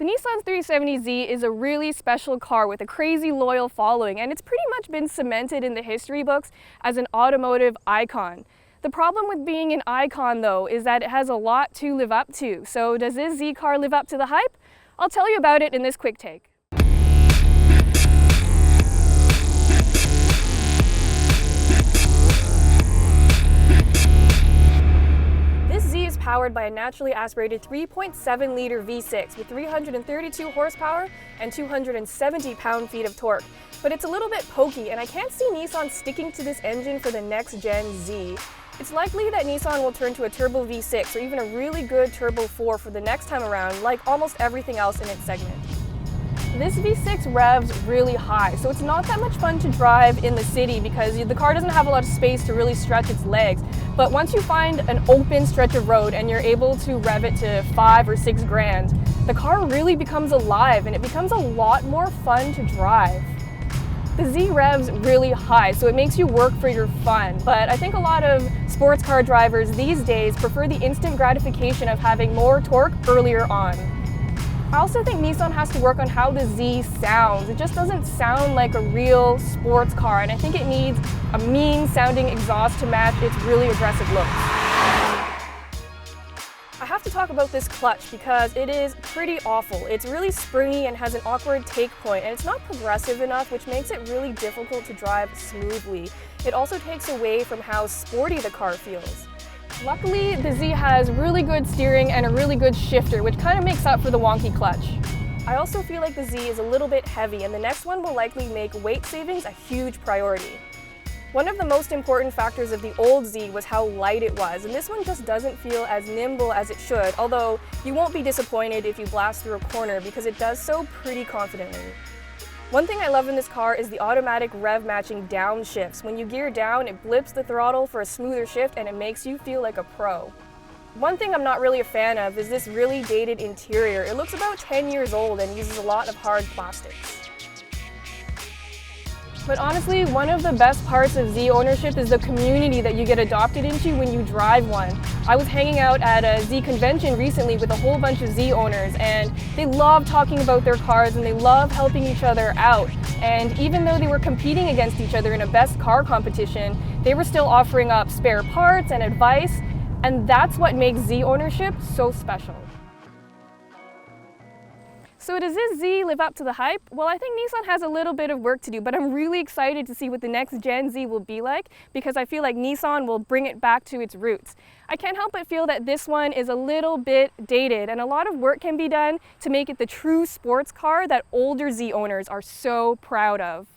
The Nissan 370z is a really special car with a crazy loyal following, and it's pretty much been cemented in the history books as an automotive icon. The problem with being an icon, though, is that it has a lot to live up to. So does this Z car live up to the hype? I'll tell you about it in this quick take. This Z is powered by a naturally aspirated 3.7-liter V6 with 332 horsepower and 270 pound-feet of torque. But it's a little bit pokey, and I can't see Nissan sticking to this engine for the next gen Z. It's likely that Nissan will turn to a turbo V6 or even a really good turbo 4 for the next time around, like almost everything else in its segment. This V6 revs really high, so it's not that much fun to drive in the city because the car doesn't have a lot of space to really stretch its legs. But once you find an open stretch of road and you're able to rev it to 5 or 6 grand, the car really becomes alive and it becomes a lot more fun to drive. The Z revs really high, so it makes you work for your fun, but I think a lot of sports car drivers these days prefer the instant gratification of having more torque earlier on. I also think Nissan has to work on how the Z sounds. It just doesn't sound like a real sports car, and I think it needs a mean-sounding exhaust to match its really aggressive looks. I have to talk about this clutch because it is pretty awful. It's really springy and has an awkward take point, and it's not progressive enough, which makes it really difficult to drive smoothly. It also takes away from how sporty the car feels. Luckily, the Z has really good steering and a really good shifter, which kind of makes up for the wonky clutch. I also feel like the Z is a little bit heavy, and the next one will likely make weight savings a huge priority. One of the most important factors of the old Z was how light it was, and this one just doesn't feel as nimble as it should, although you won't be disappointed if you blast through a corner because it does so pretty confidently. One thing I love in this car is the automatic rev matching downshifts. When you gear down, it blips the throttle for a smoother shift and it makes you feel like a pro. One thing I'm not really a fan of is this really dated interior. It looks about 10 years old and uses a lot of hard plastics. But honestly, one of the best parts of Z ownership is the community that you get adopted into when you drive one. I was hanging out at a Z convention recently with a whole bunch of Z owners, and they love talking about their cars and they love helping each other out. And even though they were competing against each other in a best car competition, they were still offering up spare parts and advice, and that's what makes Z ownership so special. So does this Z live up to the hype? Well, I think Nissan has a little bit of work to do, but I'm really excited to see what the next Gen Z will be like because I feel like Nissan will bring it back to its roots. I can't help but feel that this one is a little bit dated, and a lot of work can be done to make it the true sports car that older Z owners are so proud of.